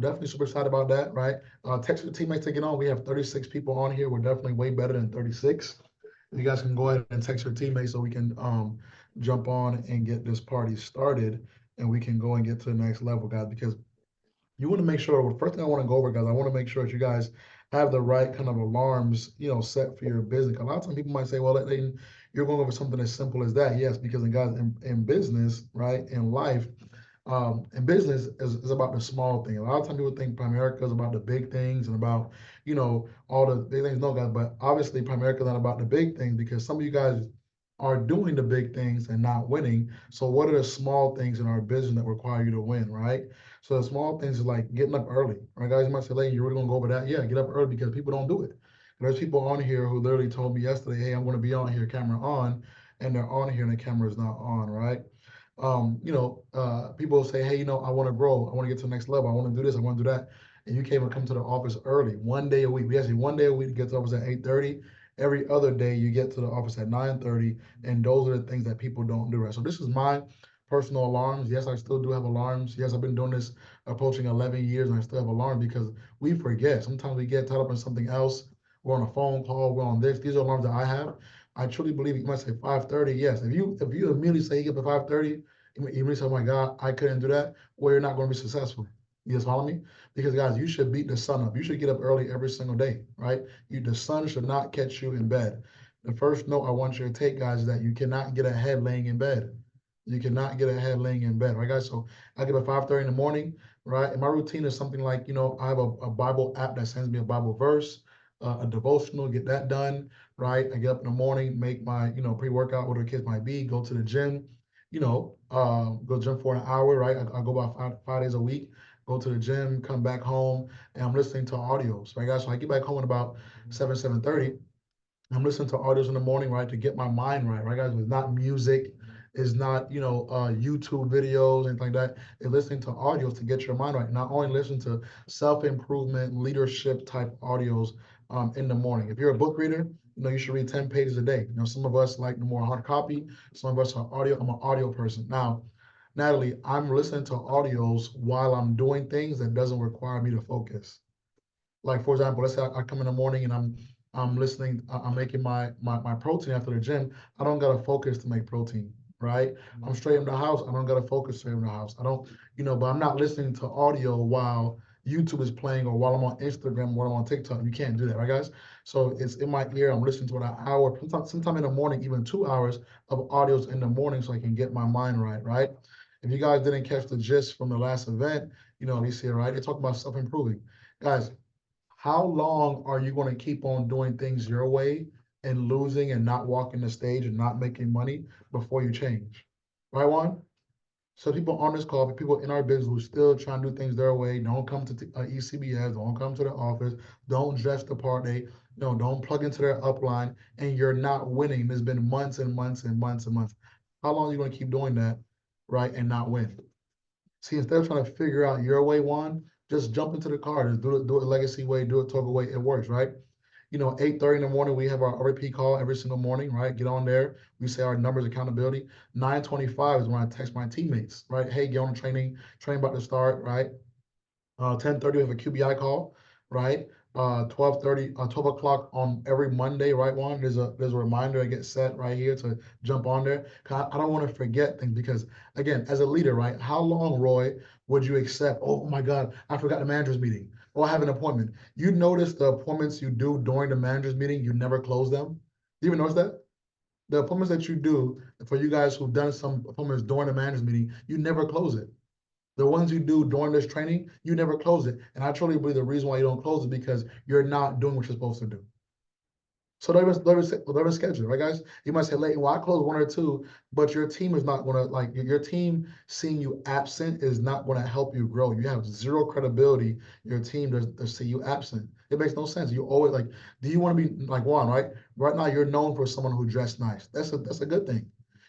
So definitely super excited about that, right? Text your teammates to get on. We have 36 people on here. We're definitely way better than 36. You guys can go ahead and text your teammates so we can jump on and get this party started, and we can go and get to the next level, guys, because you want to make sure, well, first thing I want to go over, guys, I want to make sure that you guys have the right kind of alarms, set for your business. A lot of times people might say, well, you're going over something as simple as that. Yes, because guys, in business, right, in life, and business is about the small thing. A lot of times people think Primerica is about the big things and about, all the big things. No, guys, but obviously Primerica is not about the big things because some of you guys are doing the big things and not winning. So what are the small things in our business that require you to win, right? So the small things is like getting up early, right, guys? You might say, "Lane, you're really gonna go over that?" Yeah, get up early because people don't do it. There's people on here who literally told me yesterday, "Hey, I'm going to be on here, camera on," and they're on here and the camera is not on, right? People say, "Hey, I want to grow, I want to get to the next level, I want to do this, I want to do that," and you can't even come to the office early. One day a week, we actually one day a week to get to the office at 8:30. Every other day you get to the office at 9:30, and those are the things that people don't do, right? So this is my personal alarms. Yes, I still do have alarms. Yes, I've been doing this approaching 11 years and I still have alarms because we forget. Sometimes we get tied up in something else. We're on a phone call, we're on this. These are alarms that I have. I truly believe you might say 5:30. Yes, if you immediately say you get up at 5:30, you immediately say, "Oh my God, I couldn't do that," well, you're not going to be successful. You just follow me? Because guys, you should beat the sun up. You should get up early every single day, right? The sun should not catch you in bed. The first note I want you to take, guys, is that you cannot get ahead laying in bed. You cannot get ahead laying in bed, right, guys? So I get up at 5:30 in the morning, right? And my routine is something like, I have a Bible app that sends me a Bible verse, a devotional, get that done, right? I get up in the morning, make my, pre-workout, whatever the kids might be, go to the gym, go gym for an hour, right? I go about five days a week, go to the gym, come back home, and I'm listening to audios, right, guys? So I get back home at about 7:30. I'm listening to audios in the morning, right, to get my mind right, guys? It's not music, it's not, YouTube videos, anything like that. It's listening to audios to get your mind right. Not only listen to self-improvement, leadership type audios in the morning. If you're a book reader, you should read 10 pages a day. Some of us like the more hard copy, some of us are audio. I'm an audio person. Now, Natalie, I'm listening to audios while I'm doing things that doesn't require me to focus. Like for example, let's say I come in the morning and I'm listening, I'm making my protein after the gym. I don't gotta focus to make protein, right? I'm straight in the house. I don't gotta focus straight in the house. I don't, but I'm not listening to audio while YouTube is playing or while I'm on Instagram, while I'm on TikTok. You can't do that, right, guys? So it's in my ear. I'm listening to it an hour, sometime in the morning, even 2 hours of audios in the morning, so I can get my mind right, right? If you guys didn't catch the gist from the last event, you see it, right? They talk about self-improving, guys. How long are you going to keep on doing things your way and losing and not walking the stage and not making money before you change? Right, Juan? So people on this call, people in our business who still trying to do things their way, don't come to ECBS, don't come to the office, don't dress the part, don't plug into their upline, and you're not winning. There's been months and months and months and months. How long are you going to keep doing that, right, and not win? See, instead of trying to figure out your way, Juan, just jump into the car. Just do it legacy way, do it Toga way. It works, right? 8:30 in the morning, we have our RP call every single morning, right? Get on there. We say our numbers accountability. 9:25 is when I text my teammates, right? Hey, get on the training about to start, right? 10:30 we have a QBI call, right? 12:30, 12 o'clock on every Monday, right, Juan? There's a reminder I get set right here to jump on there. 'Cause I don't want to forget things because again, as a leader, right? How long, Roy, would you accept? Oh my God, I forgot the manager's meeting. Oh, I have an appointment. You notice the appointments you do during the manager's meeting, you never close them. Do you even notice that? The appointments that you do for you guys who've done some appointments during the manager's meeting, you never close it. The ones you do during this training, you never close it. And I truly believe the reason why you don't close it because you're not doing what you're supposed to do. So they're scheduled, right, guys? You might say, Leighton, well, I close one or two, but your team is not going to, like, your team seeing you absent is not going to help you grow. You have zero credibility. Your team does see you absent. It makes no sense. You always, like, do you want to be like Juan, right? Right now, you're known for someone who dressed nice. That's a good thing.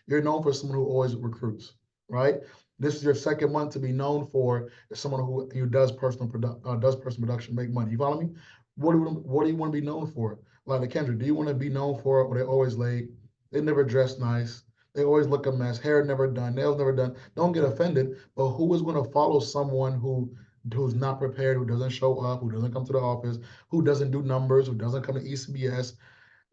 You're known for someone who always recruits, right? This is your second month to be known for someone who does personal production, make money. You follow me? What do you want to be known for? Like Kendrick, do you want to be known for where they always late? They never dress nice. They always look a mess. Hair never done. Nails never done. Don't get offended. But who is going to follow someone who who's not prepared, who doesn't show up, who doesn't come to the office, who doesn't do numbers, who doesn't come to ECBS.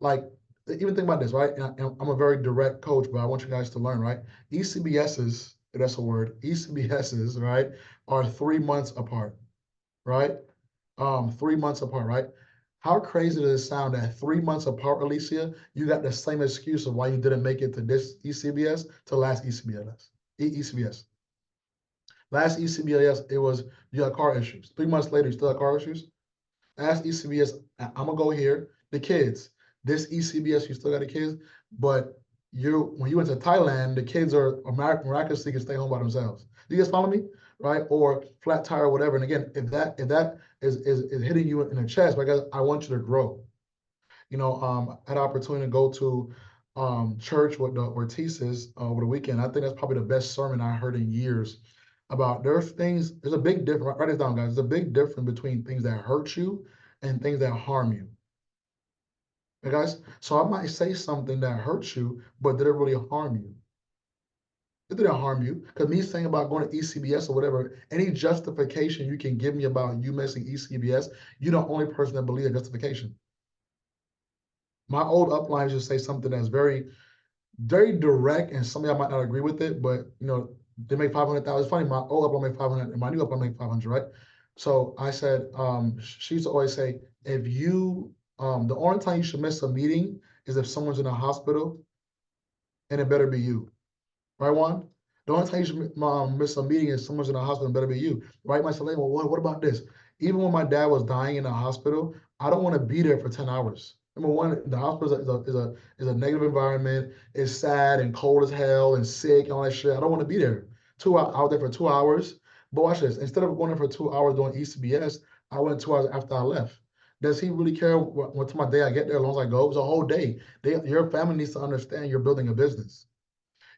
Like, even think about this, right? And I'm a very direct coach, but I want you guys to learn, right? ECBSs, if that's a word, ECBSs, right, are 3 months apart, right? 3 months apart, right? How crazy does it sound that 3 months apart, Alicia, you got the same excuse of why you didn't make it to this ECBS to last ECBS? ECBS. Last ECBS, it was you had car issues. 3 months later, you still have car issues. Ask ECBS, I'm gonna go here. The kids, this ECBS, you still got the kids, but you when you went to Thailand, the kids are miraculously can stay home by themselves. Do you guys follow me? Right? Or flat tire or whatever. And again, if that is hitting you in the chest, like I want you to grow. I had an opportunity to go to church with the Ortizes over the weekend. I think that's probably the best sermon I heard in years about there's a big difference. Write this down, guys. There's a big difference between things that hurt you and things that harm you. Okay, guys? So I might say something that hurts you, but did it really harm you? It didn't harm you. Because me saying about going to ECBS or whatever, any justification you can give me about you missing ECBS, you're the only person that believes that justification. My old uplines just say something that's very, very direct, and some of y'all might not agree with it, but they make 500,000. It's funny, my old upline make 500, and my new upline make 500, right? So I said, she used to always say, if you, the only time you should miss a meeting is if someone's in a hospital, and it better be you, right, Juan? The only time you should miss a meeting is someone's in a hospital, and better be you, right? My say, well, what about this? Even when my dad was dying in a hospital, I don't want to be there for 10 hours. Number one, the hospital is a negative environment. It's sad and cold as hell and sick and all that shit. I don't want to be there. Out there for 2 hours. But watch this. Instead of going there for 2 hours doing ECBS, I went 2 hours after I left. Does he really care what time of day I get there as long as I go? It was a whole day. Your family needs to understand you're building a business.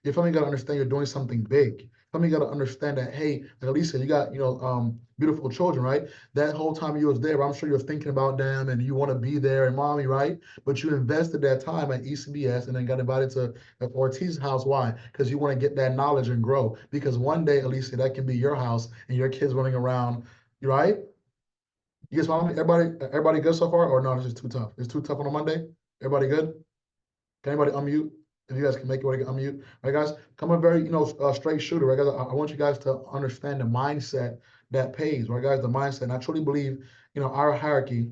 Your family got to understand you're doing something big. Family got to understand that, hey, like Lisa, you got, beautiful children, right? That whole time you was there, I'm sure you're thinking about them and you want to be there and mommy, right? But you invested that time at ECBS and then got invited to Ortiz's house. Why? Because you want to get that knowledge and grow. Because one day, Alicia, that can be your house and your kids running around, right? You guys follow me? Everybody good so far? Or no, it's just too tough? It's too tough on a Monday? Everybody good? Can anybody unmute? If you guys can make it, unmute. Right, guys? Come a very, straight shooter, right, guys? I want you guys to understand the mindset that pays, right, guys? The mindset. And I truly believe, our hierarchy,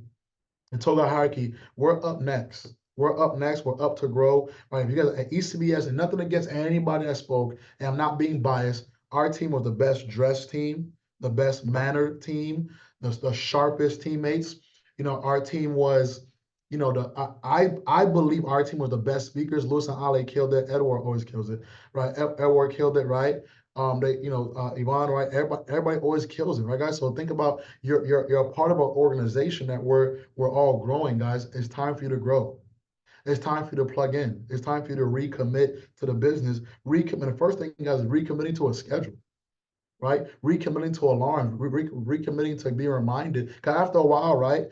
the Toga hierarchy, we're up next. We're up next. We're up to grow, right? If you guys at ECBS, and nothing against anybody that spoke, and I'm not being biased, our team was the best dressed team, the best mannered team, the sharpest teammates. Our team was I believe our team was the best speakers. Lewis and Ale killed it. Edward always kills it, right? Edward killed it, right? Yvonne, right? Everybody always kills it, right, guys? So think about you're a part of an organization that we're all growing, guys. It's time for you to grow. It's time for you to plug in. It's time for you to recommit to the business. Recommit. The first thing, guys, is recommitting to a schedule, right? Recommitting to alarms. Recommitting to being reminded. Because after a while, right?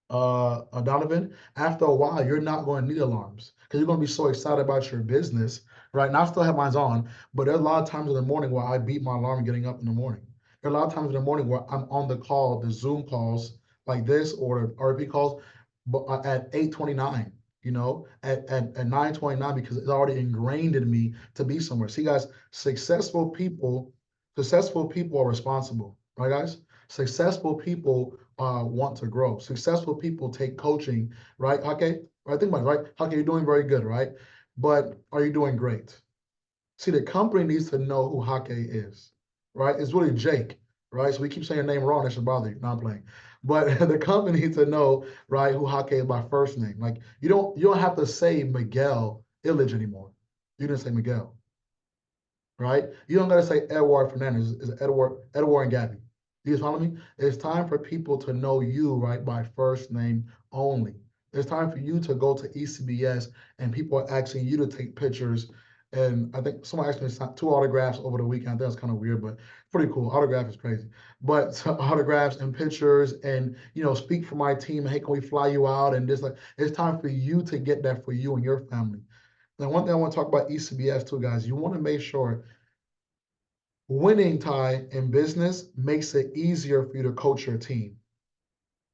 Donovan, after a while, you're not going to need alarms because you're going to be so excited about your business, right? And I still have mine on, but there's a lot of times in the morning where I beat my alarm getting up in the morning. There are a lot of times in the morning where I'm on the call, the Zoom calls like this or the RP calls, but at 8:29, at 9:29 because it's already ingrained in me to be somewhere. See, guys, successful people are responsible, right, guys? Successful people want to grow. Successful people take coaching, right? Okay, right. Think about it, right? Okay, you're doing very good, right? But are you doing great? See, the company needs to know who Hake is, right? It's really Jake, right? So we keep saying your name wrong. That should bother you. No, I'm playing. But the company needs to know, right, who Hake is by first name. Like you don't have to say Miguel Illich anymore. You didn't say Miguel, right? You don't gotta say Edward Fernandez. It's Edward and Gabby. You guys follow me? It's time for people to know you, right, by first name only. It's time for you to go to ECBS and people are asking you to take pictures. And I think someone asked me to sign 2 autographs over the weekend. I think that's kind of weird, but pretty cool. Autograph is crazy. But autographs and pictures and, speak for my team. Hey, can we fly you out? And just like, it's time for you to get that for you and your family. Now, one thing I want to talk about ECBS too, guys, you want to make sure Winning, Ty, in business makes it easier for you to coach your team.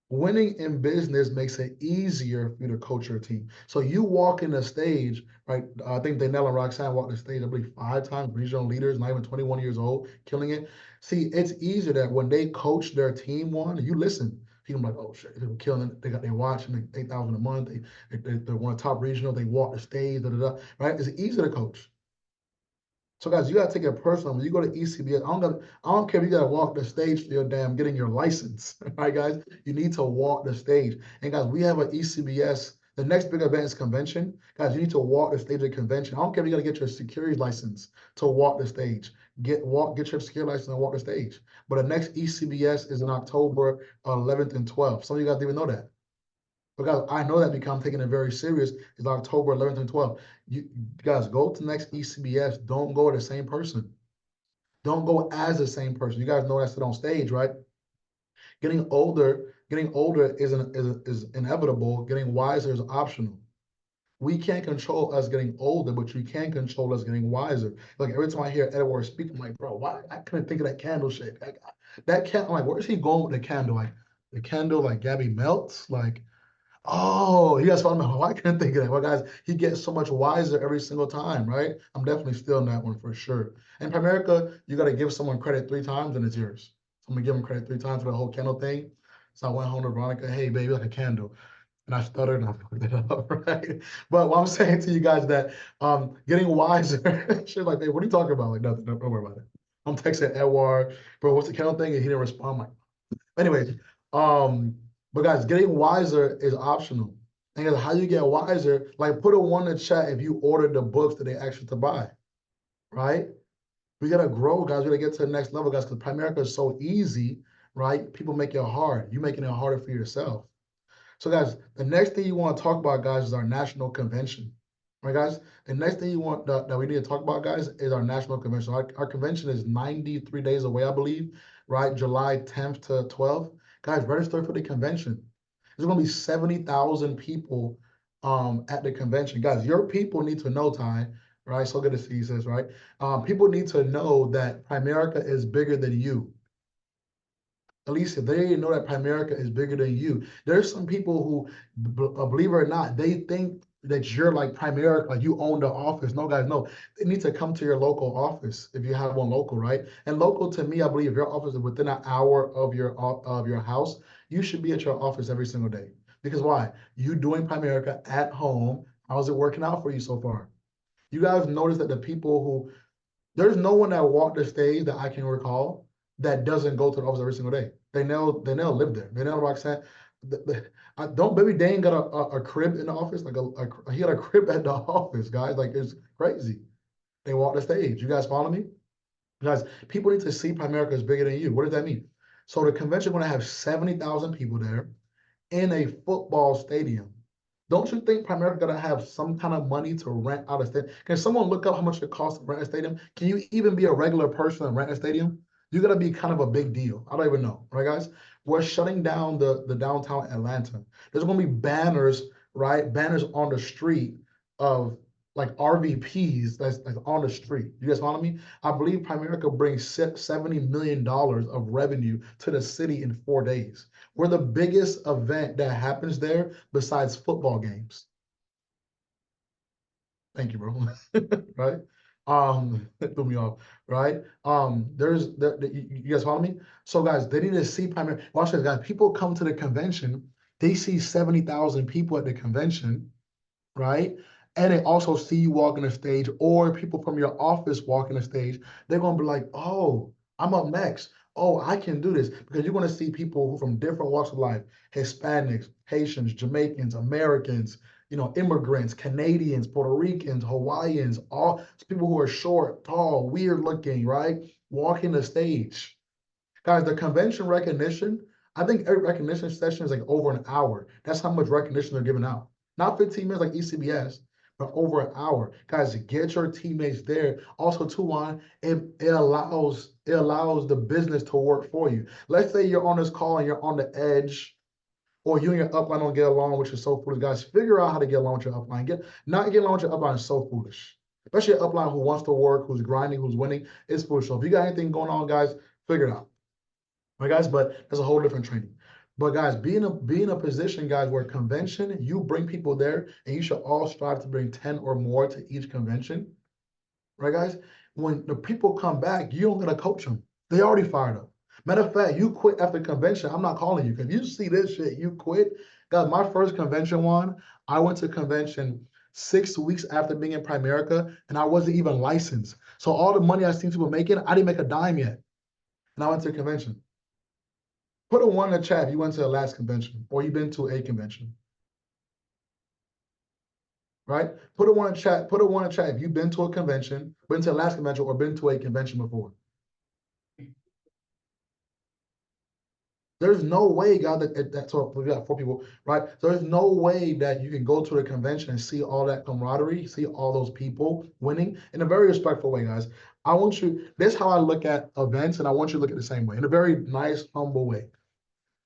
Winning in business makes it easier for you to coach your team. So you walk in the stage, right? I think Danielle and Roxanne walked the stage, I believe, 5 times, regional leaders, not even 21 years old, killing it. See, it's easier that when they coach their team one, you listen. People like, oh shit, they're killing it. They got their watch and 8,000 a month. They won top regional. They walk the stage, right? It's easy to coach. So guys, you gotta take it personal. When you go to ECBS, I don't care if you gotta walk the stage for your damn getting your license. All right, guys, you need to walk the stage. And guys, we have an ECBS. The next big event is convention. Guys, you need to walk the stage at convention. I don't care if you gotta get your security license to walk the stage. Get your security license and walk the stage. But the next ECBS is in October 11th and 12th. Some of you guys didn't even know that. Because I know that because I'm taking it very serious. It's October 11th and 12th. You guys go to the next ECBS. Don't go with the same person. Don't go as the same person. You guys know that's it on stage, right? Getting older is inevitable. Getting wiser is optional. We can't control us getting older, but you can control us getting wiser. Like every time I hear Edward speak, I'm like, bro, why I couldn't think of that candle shit. That candle, I'm like, where's he going with the candle? Like the candle, like Gabby melts, like. Oh, you guys found out. I can't think of that. Well, guys, he gets so much wiser every single time, right? I'm definitely stealing that one for sure. And Primerica, you got to give someone credit 3 times and it's yours. So I'm going to give him credit 3 times for the whole candle thing. So I went home to Veronica, hey, baby, like a candle. And I stuttered and I fucked it up, right? But what I'm saying to you guys that getting wiser, she's like, hey, what are you talking about? Like, nothing, don't worry about it. I'm texting Edward, bro, what's the candle thing? And he didn't respond. I'm like, anyways, um, but guys, getting wiser is optional. And guys, how you get wiser, like put a one in the chat if you ordered the books that they asked you to buy, right? We gotta grow, guys. We gotta get to the next level, guys, because Primerica is so easy, right? People make it hard. You making it harder for yourself. So guys, the next thing you want to talk about, guys, is our national convention. Right, guys? The next thing you want that we need to talk about, guys, is our national convention. Our convention is 93 days away, I believe, right? July 10th to 12th. Guys, register for the convention. There's gonna be 70,000 people at the convention. Guys, your people need to know, Ty, right? So good to see you, sis, right? People need to know that Primerica is bigger than you. Alicia, they didn't know that Primerica is bigger than you. There's some people who, believe it or not, they think that you're like Primerica, like you own the office. No, guys, no. They need to come to your local office if you have one local, right? And local to me, I believe if your office is within an hour of your house, you should be at your office every single day. Because why? You doing Primerica at home. How's it working out for you so far? You guys notice that the people who there's no one that walked the stage that I can recall that doesn't go to the office every single day. They now live there. They know Roxanne. Don't Baby Dane got a crib in the office, like he got a crib at the office, guys. Like it's crazy. They walk the stage. You guys follow me? Guys, people need to see Primerica is bigger than you. What does that mean? So the convention going to have 70,000 people there in a football stadium. Don't you think Primerica gonna have some kind of money to rent out a stadium? Can someone look up how much it costs to rent a stadium? Can you even be a regular person and rent a stadium? You gotta be kind of a big deal. I don't even know, right, guys? We're shutting down the downtown Atlanta. There's gonna be banners, right? Banners on the street of like RVPs that's like on the street. You guys follow me? I believe Primerica brings $70 million of revenue to the city in 4 days. We're the biggest event that happens there besides football games. Thank you, bro. Right? It threw me off, right? You guys follow me? So guys, they need to see Primerica. Watch this, guys. People come to the convention, they see 70,000 people at the convention, right? And they also see you walking the stage or people from your office walking the stage. They're going to be like, oh, I'm up next. Oh, I can do this. Because you're going to see people who from different walks of life, Hispanics, Haitians, Jamaicans, Americans, immigrants, Canadians, Puerto Ricans, Hawaiians, all people who are short, tall, weird looking, right? Walking the stage. Guys, the convention recognition, I think every recognition session is like over an hour. That's how much recognition they're giving out. Not 15 minutes like ECBS, but over an hour. Guys, get your teammates there. Also, too, Juan, it allows the business to work for you. Let's say you're on this call and you're on the edge, or you and your upline don't get along, which is so foolish. Guys, figure out how to get along with your upline. Not getting along with your upline is so foolish. especially an upline who wants to work, who's grinding, who's winning. It's foolish. So if you got anything going on, guys, figure it out. Right, guys, but that's a whole different training. But guys, be in a position, guys, where convention, you bring people there, and you should all strive to bring 10 or more to each convention. Right, guys? When the people come back, you don't gotta coach them. They already fired up. Matter of fact, you quit after convention. I'm not calling you. If you see this shit, you quit. Guys, my first convention one, I went to convention 6 weeks after being in Primerica, and I wasn't even licensed. So all the money I seen people making, I didn't make a dime yet. And I went to a convention. Put a one in the chat if you went to the last convention or you've been to a convention. Right? Put a one in chat. Put a one in chat if you've been to a convention, been to the last convention, or been to a convention before. There's no way, God, that's what we got 4 people, right? So there's no way that you can go to a convention and see all that camaraderie, see all those people winning in a very respectful way, guys. I want you, this is how I look at events, and I want you to look at the same way, in a very nice, humble way.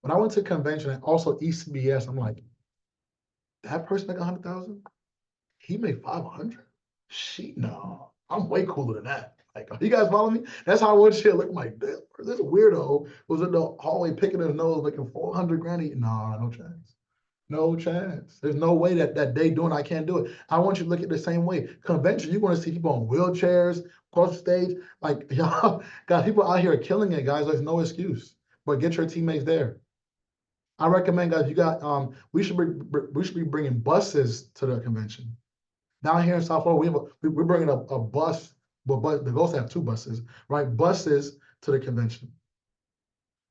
When I went to convention and also ECBS, I'm like, that person make 100,000? He made 500? No, I'm way cooler than that. Like, you guys follow me? That's how I want shit look like. This weirdo was in the hallway picking his nose, making 400 grand. Nah, no chance. No chance. There's no way that they doing. I can't do it. I want you to look at the same way. Convention, you're going to see people on wheelchairs, across the stage. Like, y'all, guys, people out here are killing it, guys. There's no excuse. But get your teammates there. I recommend, guys, you got we should be bringing buses to the convention. Down here in South Florida, we're bringing a bus, but the Ghosts have 2 buses, right? Buses to the convention.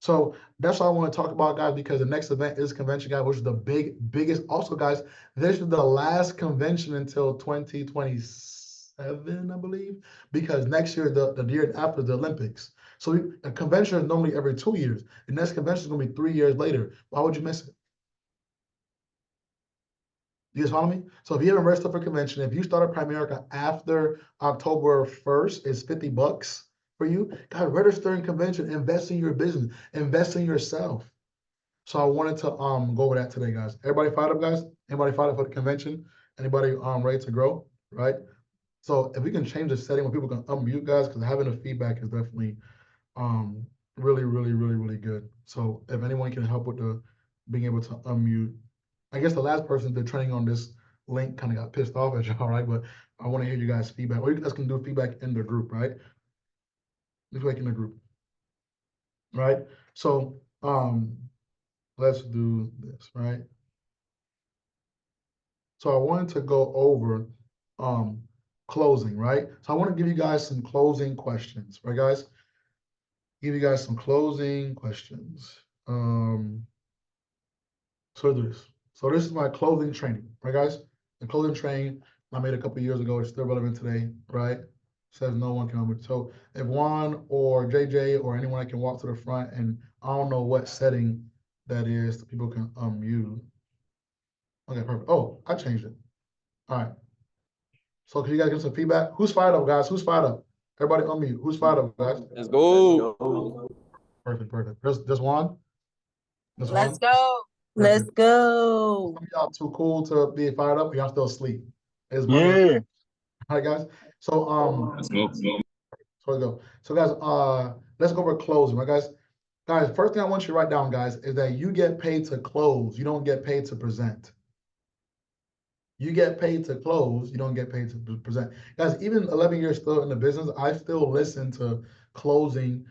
So that's what I want to talk about, guys, because the next event is convention, guys, which is the biggest. Also, guys, this is the last convention until 2027, I believe, because next year, the year after the Olympics. So a convention is normally every 2 years. The next convention is going to be 3 years later. Why would you miss it? You guys follow me? So if you haven't registered for convention, if you start at Primerica after October 1st, it's $50 for you. God, register in convention, invest in your business, invest in yourself. So I wanted to go over that today, guys. Everybody fired up, guys? Anybody fired up for the convention? Anybody ready to grow? Right? So if we can change the setting where people can unmute, guys, because having the feedback is definitely really, really, really, really good. So if anyone can help with the being able to unmute. I guess the last person they're training on this link kind of got pissed off at y'all, right? But I want to hear you guys' feedback. Or you guys can do feedback in the group, right? Feedback in the group, right? So let's do this, right? So I wanted to go over closing, right? So I want to give you guys some closing questions, right, guys? Give you guys some closing questions. So do this. So this is my clothing training, right, guys? The clothing training I made a couple years ago. It's still relevant today, right? Says no one can. So if Juan or JJ or anyone can walk to the front, and I don't know what setting that is, so people can unmute. Okay, perfect. Oh, I changed it. All right. So can you guys give some feedback? Who's fired up, guys? Who's fired up? Everybody unmute. Who's fired up, guys? Let's go. Perfect, perfect. Just Juan? Let's go. Let's go. Y'all too cool to be fired up, or y'all still asleep? Yeah. All right, guys. So Let's go. so we go. So guys, let's go over closing, right, guys? Guys, first thing I want you to write down, guys, is that you get paid to close. You don't get paid to present. You get paid to close. You don't get paid to present. Guys, even 11 years still in the business, I still listen to closing,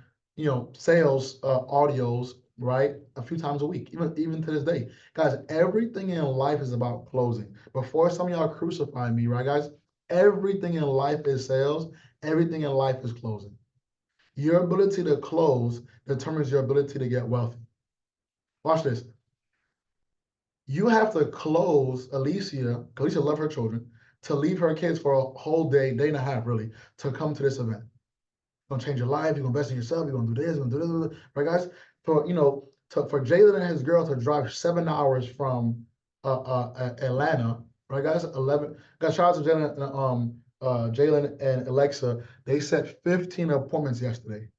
sales audios, right? A few times a week, even to this day. Guys, everything in life is about closing. Before some of y'all crucify me, right, guys? Everything in life is sales. Everything in life is closing. Your ability to close determines your ability to get wealthy. Watch this. You have to close Alicia loves her children, to leave her kids for a whole day and a half, really, to come to this event. You're gonna change your life, you're gonna invest in yourself, you're gonna do this, you're gonna do this, right, guys? For Jalen and his girl to drive 7 hours from Atlanta, right, guys? Guys, shout out to Jalen and Alexa. They set 15 appointments yesterday.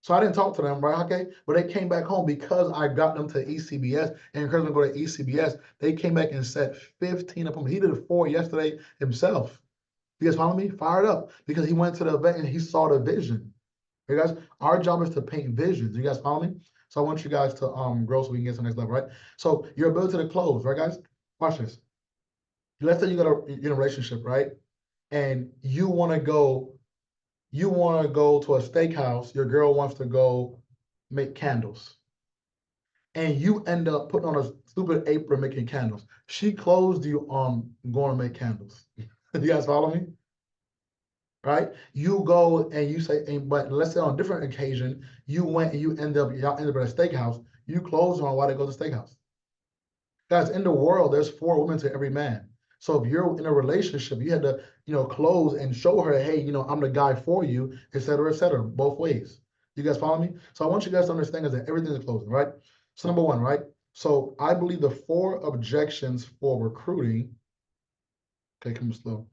So I didn't talk to them, right? Okay, but they came back home because I got them to ECBS and encouraged them to go to ECBS. They came back and set 15 appointments. He did 4 yesterday himself. You guys follow me? Fired up because he went to the event and he saw the vision. You guys, our job is to paint visions. You guys follow me? So I want you guys to grow so we can get to the next level, right? So your ability to close, right, guys? Watch this. Let's say you're in a relationship, right? And you want to go to a steakhouse. Your girl wants to go make candles, and you end up putting on a stupid apron making candles. She closed you on going to make candles. You guys follow me? Right? You go and you say, but let's say on a different occasion, you went and y'all end up at a steakhouse. You close on why they go to the steakhouse. Guys, in the world, there's 4 women to every man. So if you're in a relationship, you had to, close and show her, hey, I'm the guy for you, et cetera, both ways. You guys follow me? So I want you guys to understand is that everything is closing, right? So number 1, right? So I believe the 4 objections for recruiting. Okay, come slow.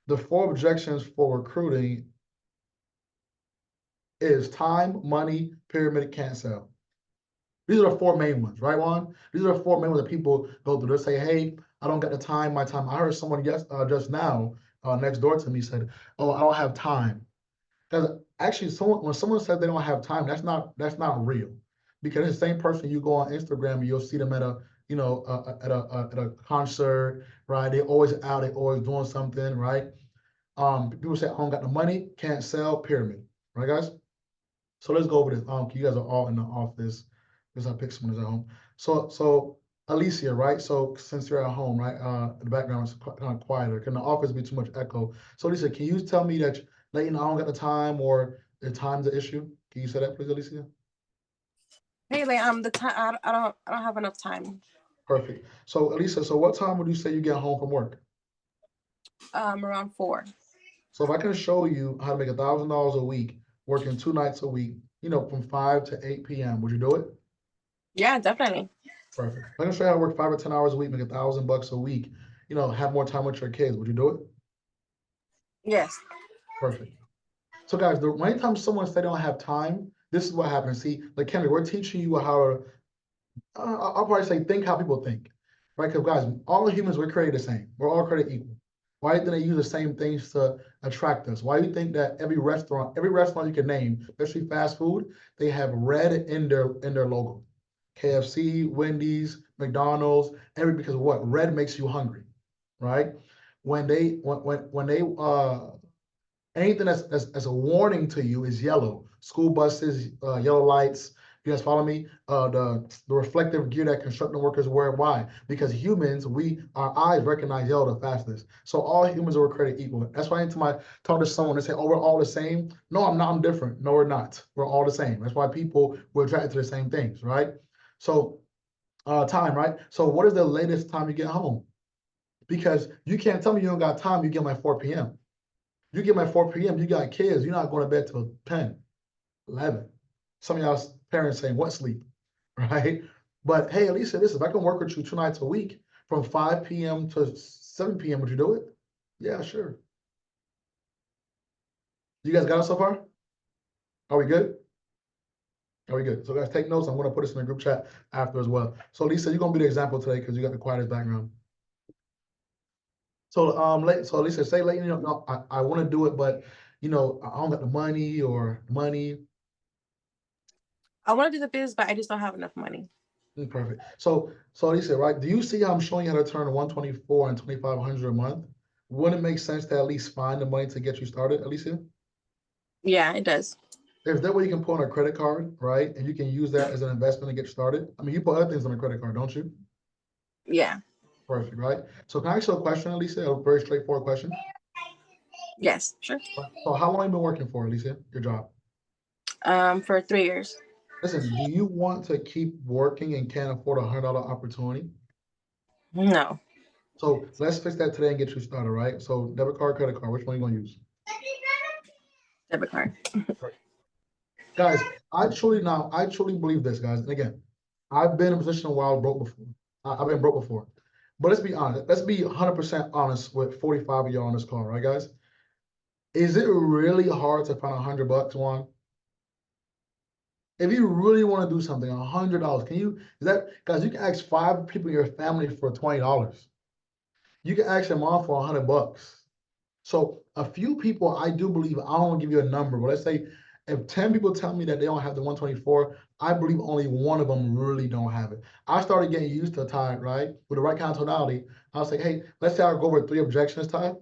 The 4 objections for recruiting is time, money, pyramid, can't sell. These are the 4 main ones, right, Juan? These are the 4 main ones that people go through. They say, hey, I don't get the time, my time. I heard someone just now next door to me said, oh, I don't have time. Because actually, when someone says they don't have time, that's not real. Because it's the same person, you go on Instagram and you'll see them at a concert, right? They're always out, they're always doing something, right? People say, I don't got the money, can't sell, pyramid, right, guys? So let's go over this. You guys are all in the office because I picked someone who's at home. So Alicia, right? So since you're at home, right? The background is kind of quieter. Can the office be too much echo? So Alicia, can you tell me that I don't got the time or the time's the issue? Can you say that, please, Alicia? Hey, the time I don't have enough time. Perfect. So Alicia, so what time would you say you get home from work? Around 4. So if I can show you how to make $1,000 a week, working 2 nights a week, from 5 to 8 p.m., would you do it? Yeah, definitely. Perfect. If I can show you how to work 5 or 10 hours a week, make $1,000 a week, have more time with your kids, would you do it? Yes. Perfect. So guys, the anytime someone say they don't have time, this is what happens. See, like Kendrick, we're teaching you how to, I'll probably say, think how people think, right? Because guys, all humans, we're created the same. We're all created equal. Why do they use the same things to attract us? Why do you think that every restaurant you can name, especially fast food, they have red in their logo? KFC, Wendy's, McDonald's, because what? Red makes you hungry, right? When they anything that's a warning to you is yellow. School buses, yellow lights. You guys follow me? The reflective gear that construction workers wear. Why? Because humans, our eyes recognize yellow the fastest. So all humans are created equal. That's why anytime I talk to someone and say, "Oh, we're all the same." No, I'm not. I'm different. No, we're not. We're all the same. That's why people were attracted to the same things, right? So, time, right? So, what is the latest time you get home? Because you can't tell me you don't got time. You get my 4 p.m. You get my 4 p.m., you got kids, you're not going to bed till 10, 11. Some of y'all parents saying, what sleep, right? But hey, Elisa, listen, if I can work with you 2 nights a week from 5 p.m. to 7 p.m., would you do it? Yeah, sure. You guys got it so far? Are we good? Are we good? So guys, take notes. I'm going to put this in the group chat after as well. So Lisa, you're going to be the example today because you got the quietest background. So Lisa, say later, no, I want to do it, but I don't got the money or money. I want to do the biz, but I just don't have enough money. Perfect. So Lisa, right? Do you see how I'm showing you how to turn 124 and 2,500 a month? Wouldn't it make sense to at least find the money to get you started, Alicia? Yeah, it does. If that way you can put on a credit card, right? And you can use that as an investment to get started. I mean, you put other things on a credit card, don't you? Yeah. Perfect, right? So can I ask you a question, Alicia? A very straightforward question. Yes, sure. So how long have you been working for, Alicia, your job? For 3 years. Listen, do you want to keep working and can't afford $100 opportunity? No. So let's fix that today and get you started, right? So debit card, credit card, which one are you going to use? Debit card. Guys, I truly believe this, guys. And again, I've been in a position where I was broke before. I've been broke before. But let's be honest. Let's be 100% honest with 45 of y'all on this call, right, guys? Is it really hard to find $100, Juan? If you really want to do something, $100, guys, you can ask 5 people in your family for $20. You can ask your mom for $100. So a few people, I do believe, I don't want to give you a number, but let's say if 10 people tell me that they don't have the 124, I believe only one of them really don't have it. I started getting used to Ty, right? With the right kind of tonality. I was like, hey, let's say I go over 3 objections, Ty,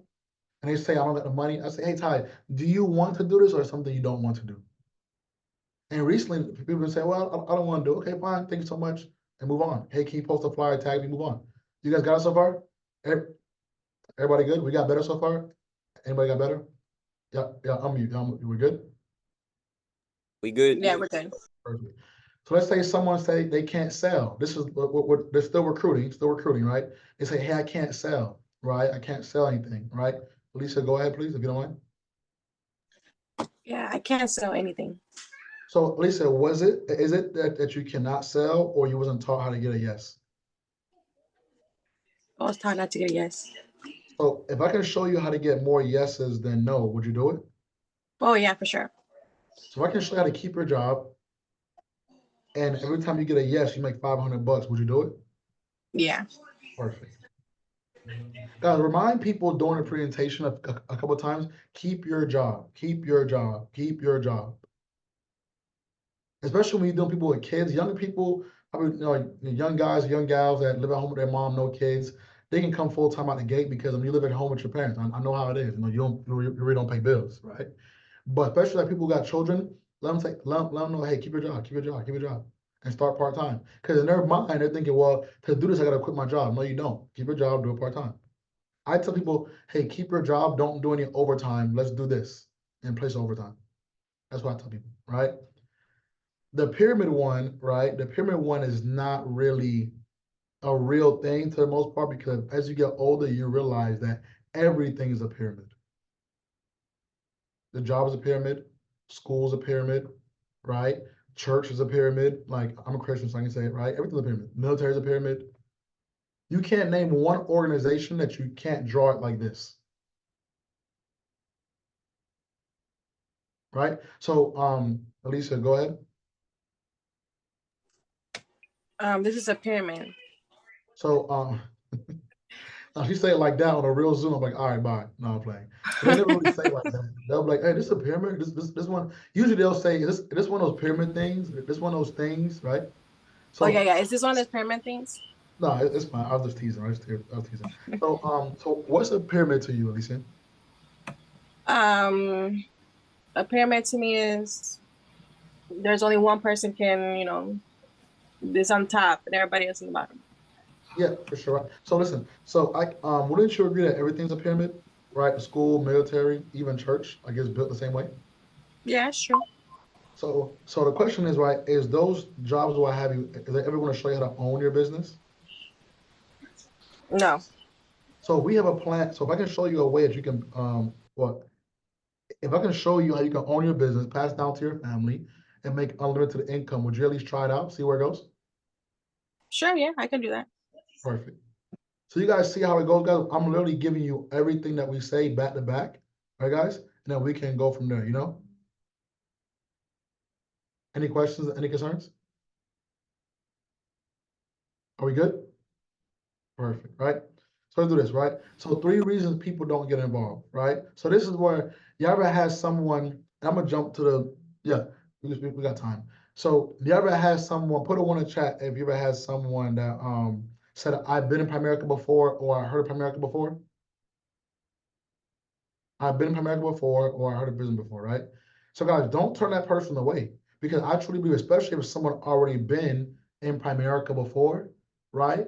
and they say I don't got the money. I say, hey, Ty, do you want to do this or something you don't want to do? And recently, people have been saying, well, I don't want to do it. Okay, fine, thank you so much, and move on. Hey, can you post a flyer, tag me, move on. You guys got it so far? Everybody good? We got better so far? Anybody got better? Yeah, I'm mute. We're good? We good? Yeah, we're good. Perfect. So let's say someone say they can't sell. This is what they're still recruiting, right? They say, hey, I can't sell, right? I can't sell anything, right? Lisa, go ahead, please, if you don't mind. Yeah, I can't sell anything. So Lisa, is it that you cannot sell or you wasn't taught how to get a yes? I was taught not to get a yes. So if I can show you how to get more yeses than no, would you do it? Oh yeah, for sure. So if I can show you how to keep your job and every time you get a yes, you make $500, would you do it? Yeah. Perfect. Guys, remind people during the presentation a couple of times, keep your job, keep your job, keep your job. Especially when you're doing people with kids, younger people, probably, young guys, young gals that live at home with their mom, no kids, they can come full time out the gate because when you live at home with your parents, I know how it is. You really don't pay bills, right? But especially like people who got children, let them know, hey, keep your job, keep your job, keep your job, and start part time. Because in their mind, they're thinking, well, to do this, I gotta quit my job. No, you don't. Keep your job, do it part time. I tell people, hey, keep your job, don't do any overtime. Let's do this in place of overtime. That's what I tell people, right? The pyramid one, right? The pyramid one is not really a real thing to the most part because as you get older, you realize that everything is a pyramid. The job is a pyramid, school is a pyramid, right? Church is a pyramid. Like I'm a Christian, so I can say it, right? Everything's a pyramid. Military is a pyramid. You can't name one organization that you can't draw it like this. Right? So Alicia, go ahead. This is a pyramid. So if you say it like that on a real Zoom, I'm like, all right, bye. No, I'm playing. But they never really say it like that. They'll be like, hey, this is a pyramid. This one. Usually they'll say, is this one of those pyramid things? This one of those things, right? So Oh yeah. Is this one of those pyramid things? no, it's fine. I was just teasing. I was teasing. So what's a pyramid to you, Alicia? A pyramid to me is there's only one person can, this on top and everybody else on the bottom. Yeah, for sure. Right. So listen. So wouldn't you agree that everything's a pyramid, right? School, military, even church, I guess, built the same way. Yeah, sure. So the question is, right? Is those jobs what have you? Is they ever going to show you how to own your business? No. So we have a plan. So if I can show you a way that you can, if I can show you how you can own your business, pass it down to your family, and make unlimited income, would you at least try it out, see where it goes? Sure, yeah, I can do that. Perfect. So you guys see how it goes, guys? I'm literally giving you everything that we say back to back, right, guys? And then we can go from there, Any questions, any concerns? Are we good? Perfect, right? So let's do this, right? So 3 reasons people don't get involved, right? So this is where you ever had someone, and I'm gonna jump to we got time. So you ever had someone, put a one in the chat if you ever had someone that said, I've been in Primerica before, or I heard of Primerica before. I've been in Primerica before, or I heard of business before, right? So guys, don't turn that person away because I truly believe, especially if someone already been in Primerica before, right?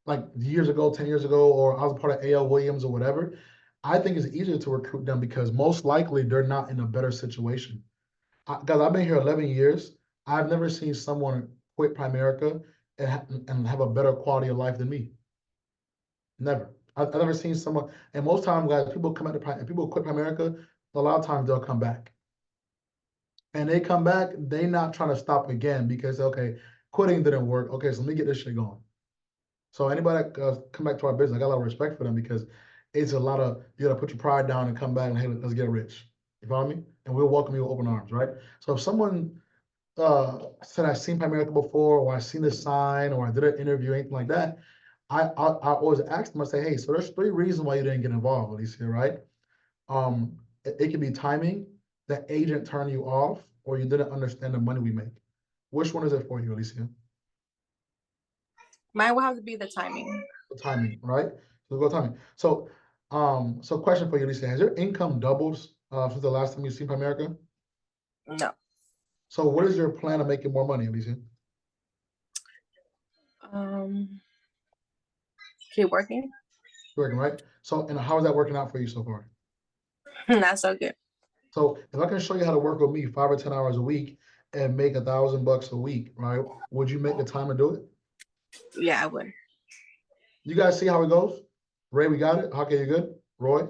Like years ago, 10 years ago, or I was a part of A.L. Williams or whatever, I think it's easier to recruit them because most likely they're not in a better situation. Guys, I've been here 11 years. I've never seen someone quit Primerica and have a better quality of life than me. Never. I've never seen someone, and most times, guys, people come people quit Primerica, a lot of times they'll come back. And they come back, they not trying to stop again because, okay, quitting didn't work. Okay, so let me get this shit going. So anybody that come back to our business, I got a lot of respect for them because it's a lot of, you gotta put your pride down and come back and, hey, let's get rich. You follow me? And we'll welcome you with open arms, right? So if someone said I've seen Primerica before, or I've seen this sign, or I did an interview, anything like that, I always ask them, I say, hey, so there's 3 reasons why you didn't get involved, Alicia, right? It can be timing, the agent turned you off, or you didn't understand the money we make. Which one is it for you, Alicia? Mine will have to be the timing. The timing, right? So go timing. So, so question for you, Alicia, has your income doubled since the last time you've seen Primerica? No. So what is your plan of making more money, Alicia? Keep working. Working, right? So, and how is that working out for you so far? Not so good. So if I can show you how to work with me 5 or 10 hours a week and make $1,000 a week, right? Would you make the time to do it? Yeah, I would. You guys see how it goes? Ray, we got it. Okay, you good? Roy?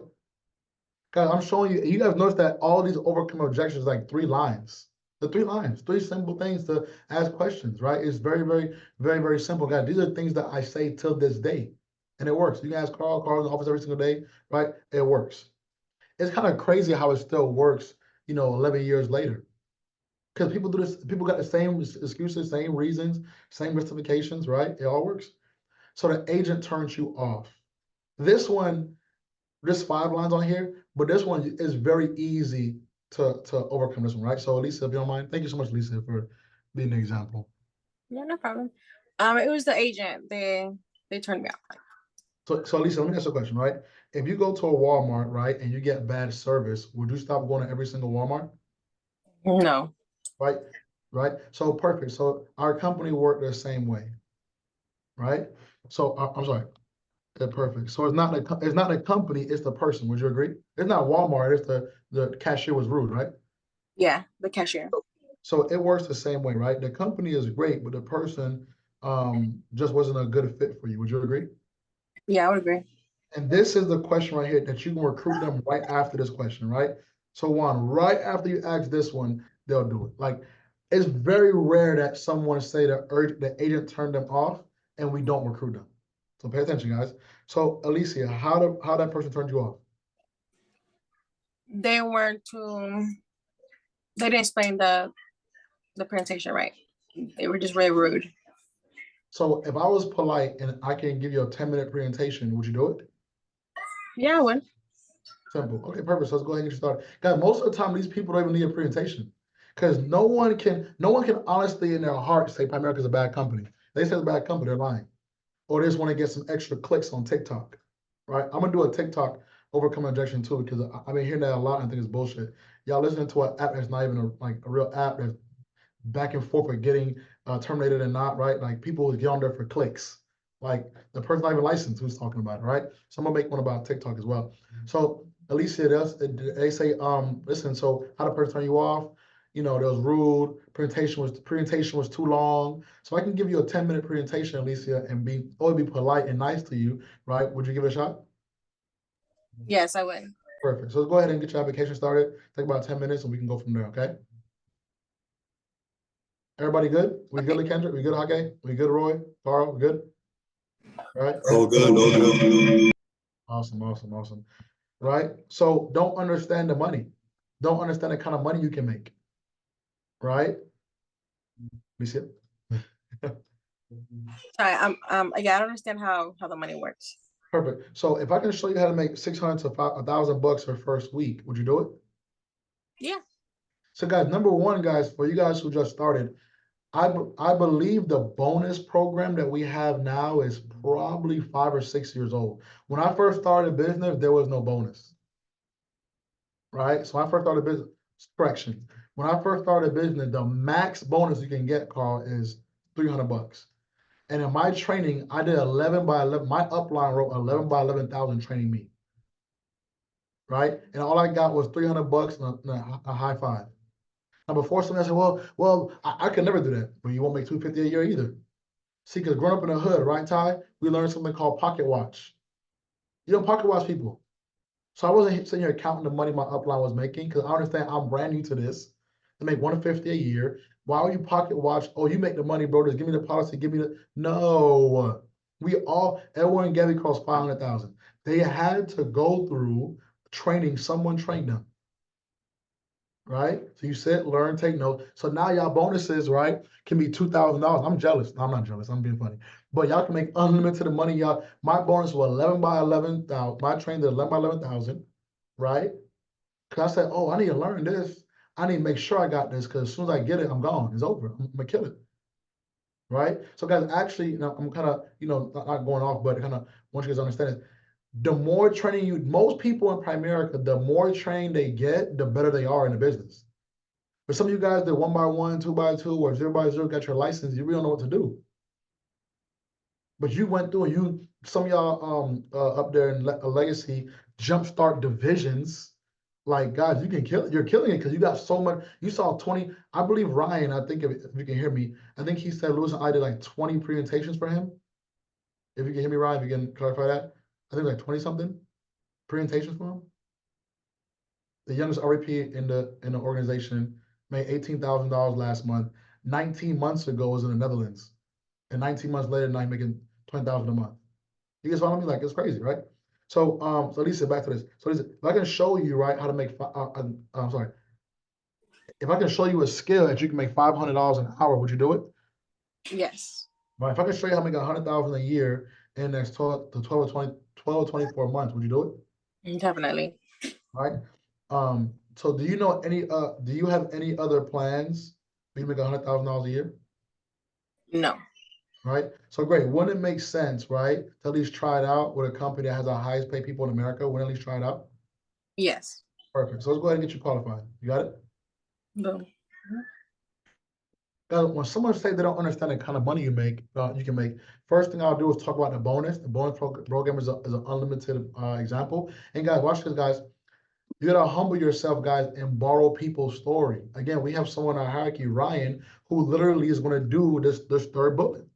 Guys, I'm showing you. You guys notice that all these overcome objections like 3 lines. The 3 lines, 3 simple things to ask questions, right? It's very, very, very, very simple, guys. These are things that I say till this day, and it works. You can ask Carl in the office every single day, right? It works. It's kind of crazy how it still works, 11 years later. Because people do this, people got the same excuses, same reasons, same justifications, right? It all works. So the agent turns you off. This one, there's 5 lines on here, but this one is very easy to overcome this one, right? So Lisa, if you don't mind, thank you so much, Lisa, for being an example. Yeah, no problem. It was the agent. They turned me off. So Lisa, let me ask you a question, right? If you go to a Walmart, right, and you get bad service, would you stop going to every single Walmart? No. Right? Right? So perfect. So our company worked the same way, right? So I'm sorry. They're perfect. So it's not the company, it's the person. Would you agree? It's not Walmart, it's the cashier was rude, right? Yeah, the cashier. So it works the same way, right? The company is great, but the person just wasn't a good fit for you. Would you agree? Yeah, I would agree. And this is the question right here that you can recruit them right after this question, right? So Juan, right after you ask this one, they'll do it. Like it's very rare that someone say the agent turned them off and we don't recruit them. So pay attention, guys. So Alicia, how that person turned you off? They weren't they didn't explain the presentation right. They were just very rude. So if I was polite and I can give you a 10-minute presentation, would you do it? Yeah, I would. Simple. Okay, perfect. So let's go ahead and get started. Guys, most of the time these people don't even need a presentation. Because no one can honestly in their heart say Primerica is a bad company. They say it's a bad company, they're lying. Or they just want to get some extra clicks on TikTok. Right? I'm gonna do a TikTok overcome objection too, because I've been hearing that a lot and I think it's bullshit. Y'all listening to an app that's not even a real app that's back and forth with getting terminated and not, right? Like people get on there for clicks. Like the person not even licensed who's talking about it, right? So I'm gonna make one about TikTok as well. So Alicia, they say, listen, so how the person turn you off? There was rude, presentation was too long. So I can give you a 10-minute presentation, Alicia, and be polite and nice to you, right? Would you give it a shot? Yes, I would. Perfect. So let's go ahead and get your application started. Take about 10 minutes and we can go from there, okay? Everybody good? We good, Kendrick? We good, Hake? We good, Roy? Carl, we good? All right. All good, all good. Awesome. Right? So don't understand the money. Don't understand the kind of money you can make. Right? Let me see it. Sorry, yeah, I don't understand how the money works. Perfect. So if I can show you how to make 600 to $1,000 for first week, would you do it? Yeah. So guys, number one, guys, for you guys who just started, I believe the bonus program that we have now is probably 5 or 6 years old. When I first started business, there was no bonus. Right? So when I first started business, correction. When I first started business, the max bonus you can get, Carl, is $300. And in my training, I did 11 by 11. My upline wrote 11 by 11,000 training me. Right? And all I got was $300 and a high five. Now, before somebody said, well, I could never do that. But you won't make $250 a year either. See, because growing up in the hood, right, Ty, we learned something called pocket watch. You don't pocket watch people. So I wasn't sitting here counting the money my upline was making because I understand I'm brand new to this. I make $150 a year. Why would you pocket watch? Oh, you make the money, bro. Just give me the policy. Give me the no. Everyone in Gabby costs $500,000. They had to go through training. Someone trained them. Right? So you sit, learn, take notes. So now y'all bonuses, right, can be $2,000. I'm jealous. No, I'm not jealous. I'm being funny. But y'all can make unlimited money, y'all. My bonus was 11 by 11,000. My training did 11 by 11,000, right? Cause I said, oh, I need to learn this. I need to make sure I got this, because as soon as I get it, I'm gone. It's over. I'm gonna kill it. Right? So guys, actually, I'm kind of, not going off, but kind of want you guys to understand this. The more training most people in Primerica, the more training they get, the better they are in the business. But some of you guys that 1x1, 2x2, or 0x0 got your license, you really don't know what to do. But you went through, and some of y'all up there in Legacy jumpstart divisions. Like, guys, you can kill it. You're killing it because you got so much. You saw 20. I believe Ryan, I think if you can hear me, I think he said Lewis and I did like 20 presentations for him. If you can hear me, Ryan, if you can clarify that. I think like 20 something presentations for him. The youngest RVP in the organization made $18,000 last month. 19 months ago was in the Netherlands, and 19 months later now he's making 20,000 a month. You guys follow me? Like, it's crazy, right? So so Lisa, back to this. So Lisa, if I can show you right how to make, I'm sorry, if I can show you a skill that you can make $500 an hour, would you do it? Yes. Right. If I can show you how to make 100,000 a year in the next 12 to 12 or 20, 12 or 24 months, would you do it? Definitely. Right. So do you have any other plans for you to make $100,000 a year? No. Right. So great. Wouldn't it make sense, right, to at least try it out with a company that has the highest paid people in America? Wouldn't it at least try it out? Yes. Perfect. So let's go ahead and get you qualified. You got it? Boom. When someone say they don't understand the kind of money you can make, first thing I'll do is talk about the bonus. The bonus program is an unlimited example. And guys, watch this, guys. You gotta humble yourself, guys, and borrow people's story. Again, we have someone in our hierarchy, Ryan, who literally is going to do this third bullet.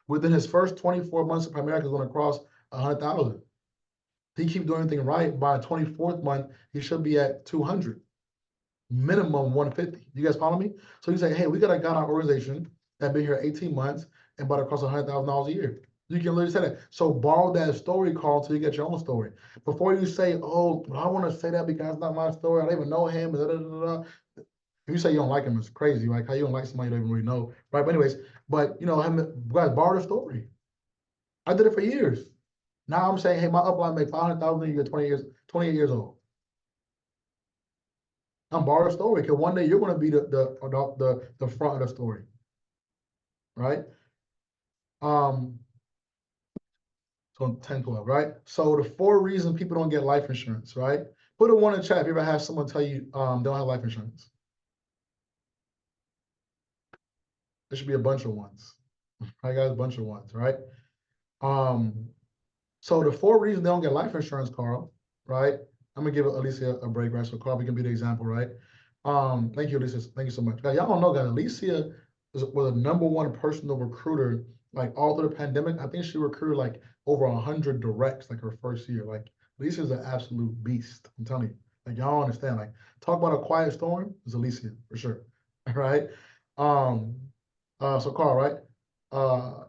Within his first 24 months of Primerica, is going to cross 100,000. He keeps doing everything right. By 24th month, he should be at 200. Minimum 150. You guys follow me? So you say, hey, we got a guy in our organization that been here 18 months and bought across $100,000 a year. You can literally say that. So borrow that story, Carl, until you get your own story. Before you say, oh, I want to say that because it's not my story. I don't even know him. If you say you don't like him, it's crazy. Like how you don't like somebody you don't even really know, right? But anyways, guys, borrow the story. I did it for years. Now I'm saying, hey, my upline make 500,000. You get 28 years old. I'm borrowing a story because one day you're going to be the front of the story, right? So 10, 12, right? So the 4 reasons people don't get life insurance, right? Put a 1 in the chat if you ever have someone tell you don't have life insurance. There should be a bunch of 1s, right, guys? A bunch of 1s, right? So the 4 reasons they don't get life insurance, Carl, right? I'm gonna give Alicia a break, right? So Carl, we can be the example, right? Thank you, Alicia. Thank you so much. Guys, y'all don't know, guys, Alicia was a #1 personal recruiter, like all through the pandemic. I think she recruited like over 100 directs, like her first year. Like Alicia's an absolute beast. I'm telling you. Like y'all don't understand. Like talk about a quiet storm, it's Alicia for sure. Right? So Carl, right?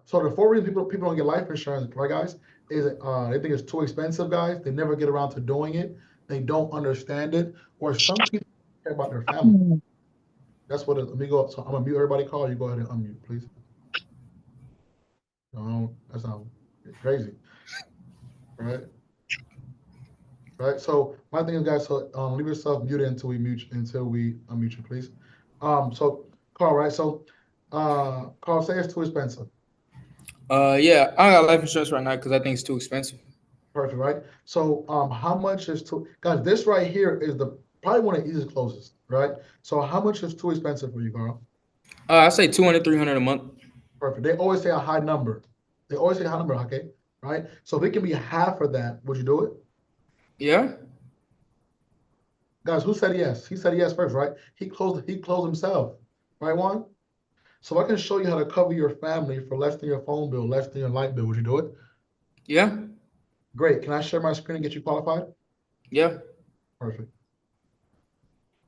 So the 4 reasons people don't get life insurance, right, guys, is they think it's too expensive, guys. They never get around to doing it. They don't understand it, or some people care about their family. That's what it is. Let me go. So I'm gonna mute everybody. Call you. Go ahead and unmute, please. No, that sounds crazy, right? Right. So my thing is, guys. So leave yourself muted until we unmute you, please. So Carl, right? So Carl, say it's too expensive. Yeah, I don't got life insurance right now because I think it's too expensive. Perfect, right? So how much is too, guys, this right here is probably one of the easiest closest, right? So how much is too expensive for you, Carl? I say 200, 300 a month. Perfect. They always say a high number. They always say a high number, okay? Right? So if it can be half of that, would you do it? Yeah. Guys, who said yes? He said yes first, right? He closed himself. Right, Juan? So I can show you how to cover your family for less than your phone bill, less than your light bill. Would you do it? Yeah. Great. Can I share my screen and get you qualified? Yeah. Perfect.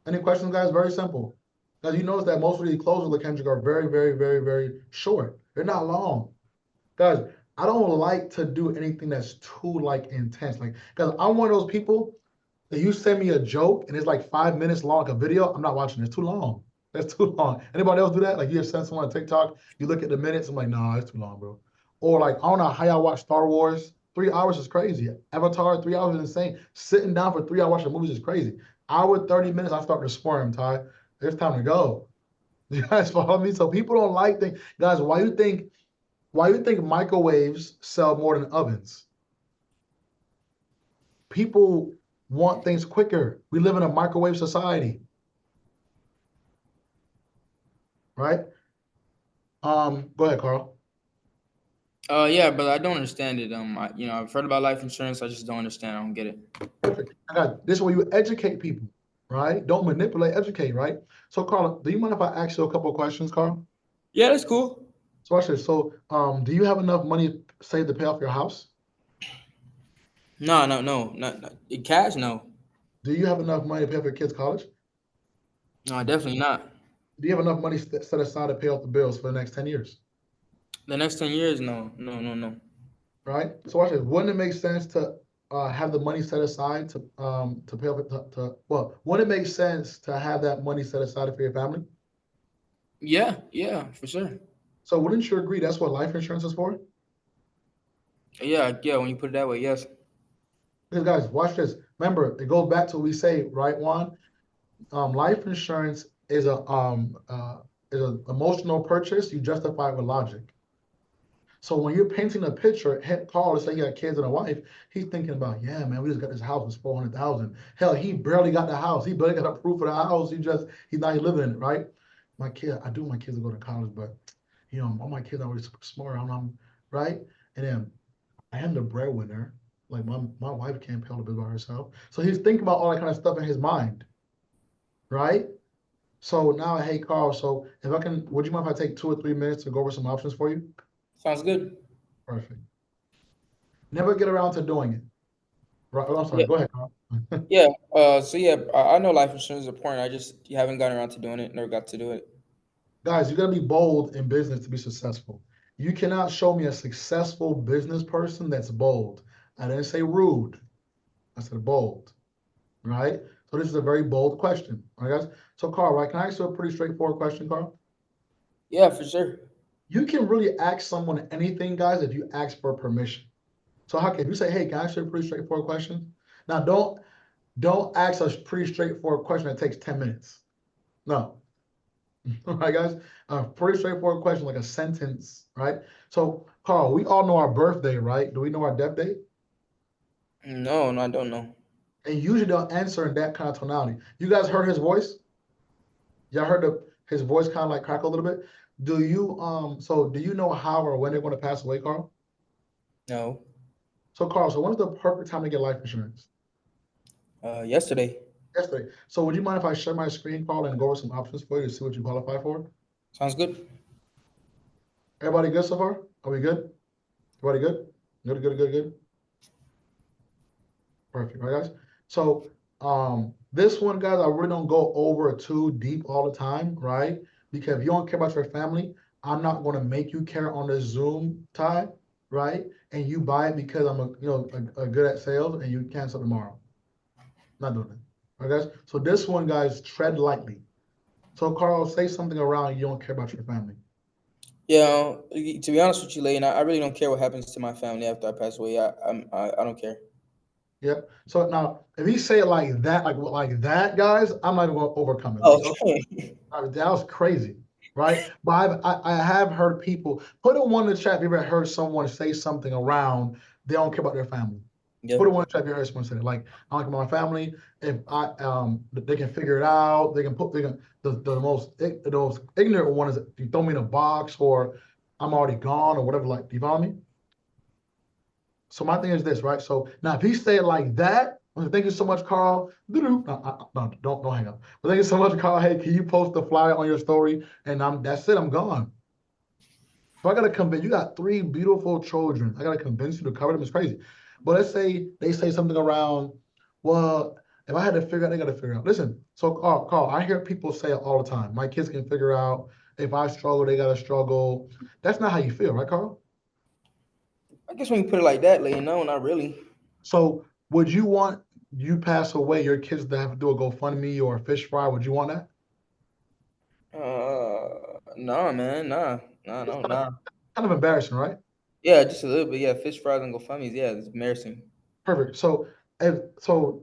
Any questions, guys? Very simple. Guys, you notice that most of these closers, Kendrick, are very, very, very, very short. They're not long. Guys, I don't like to do anything that's too like intense. Like, guys, I'm one of those people that you send me a joke and it's like 5 minutes long, like a video. I'm not watching it. It's too long. That's too long. Anybody else do that? Like you just send someone a TikTok, you look at the minutes, I'm like, nah, it's too long, bro. Or like, I don't know how y'all watch Star Wars. 3 hours is crazy. Avatar, 3 hours is insane. Sitting down for 3 hours watching movies is crazy. hour, 30 minutes, I start to squirm, Ty. It's time to go. You guys follow me? So people don't like things. Guys, why you think microwaves sell more than ovens? People want things quicker. We live in a microwave society, right? Go ahead, Carl. Yeah, but I don't understand it. I've heard about life insurance. I just don't understand. I don't get it. Perfect. I got this is where you educate people, right? Don't manipulate, educate, right? So, Carl, do you mind if I ask you a couple of questions, Carl? Yeah, that's cool. So watch this. So, do you have enough money saved to pay off your house? No, not cash. No, Do you have enough money to pay for your kids' college? no, definitely not. Do you have enough money set aside to pay off the bills for the next 10 years? The next 10 years, no. Right? So watch this. Wouldn't it make sense to have the money set aside to pay off well, wouldn't it make sense to have that money set aside for your family? Yeah, for sure. So wouldn't you agree that's what life insurance is for? Yeah. When you put it that way, yes. Because guys, watch this. Remember, it goes back to what we say, right, Juan? Life insurance is an emotional purchase. You justify it with logic. So when you're painting a picture, Carl, let's say you got kids and a wife, he's thinking about, yeah, man, we just got this house, it's 400,000. Hell, he barely got the house. He barely got a proof of the house. He's not even living in it, right? I do want my kids to go to college, but all my kids are already super smart. Right? And then I am the breadwinner. Like my wife can't pay all the bills by herself. So he's thinking about all that kind of stuff in his mind, right? So now, hey, Carl, so would you mind if I take 2 or 3 minutes to go over some options for you? Sounds good. Perfect. Never get around to doing it. Right. Oh, I'm sorry. Yeah, Go ahead, Carl. yeah. I know life insurance is important. I just haven't gotten around to doing it. Never got to do it. Guys, you got to be bold in business to be successful. You cannot show me a successful business person that's bold. I didn't say rude. I said bold. Right? So this is a very bold question. All right, guys? So, Carl, right? Can I ask you a pretty straightforward question, Carl? Yeah, for sure. You can really ask someone anything, guys, if you ask for permission. So if you say, hey, can I ask you a pretty straightforward question? Now, don't ask a pretty straightforward question that takes 10 minutes. No. All right, guys. A pretty straightforward question, like a sentence, right? So, Carl, we all know our birthday, right? Do we know our death date? No, I don't know. And usually don't answer in that kind of tonality. You guys heard his voice? Y'all heard his voice kind of like crack a little bit? Do you know how or when they're going to pass away, Carl? No. So, Carl, so when's the perfect time to get life insurance? Yesterday. Yesterday. So would you mind if I share my screen, Carl, and go over some options for you to see what you qualify for? Sounds good. Everybody good so far? Are we good? Everybody good? Good. Perfect, right, guys? So this one, guys, I really don't go over too deep all the time, right? Because if you don't care about your family, I'm not going to make you care on this Zoom time, right? And you buy it because I'm a good at sales and you cancel tomorrow. Not doing that. All right, guys? So this one, guys, tread lightly. So Carl, say something around you don't care about your family. Yeah, to be honest with you, Lane, I really don't care what happens to my family after I pass away. I don't care. Yep. So now, if he say it like that, guys, I'm not even going to overcome it. Okay. That was crazy, right? But I have heard people put a one in the chat. If you ever heard someone say something around they don't care about their family? Yeah. Put a one in the chat if you heard someone say it. Like, I don't care about my family. If they can figure it out. The most ignorant one is if you throw me in a box or I'm already gone or whatever. Like, do you follow me? So my thing is this, right? So now if he say it like that, thank you so much, Carl. No, don't hang up. But thank you so much, Carl. Hey, can you post the flyer on your story? And that's it. I'm gone. So I gotta convince you got 3 beautiful children. I gotta convince you to cover them. It's crazy. But let's say they say something around, well, if I had to figure out, they gotta figure out. Listen, so Carl, I hear people say it all the time. My kids can figure out. If I struggle, they gotta struggle. That's not how you feel, right, Carl? I guess when you put it like that, Lane, no, not really. So would you want you pass away, your kids to have to do a GoFundMe or a fish fry? Would you want that? No, man, no. Kind of embarrassing, right? Yeah, just a little bit. Yeah, fish fries and GoFundMe's. Yeah, it's embarrassing. Perfect. So So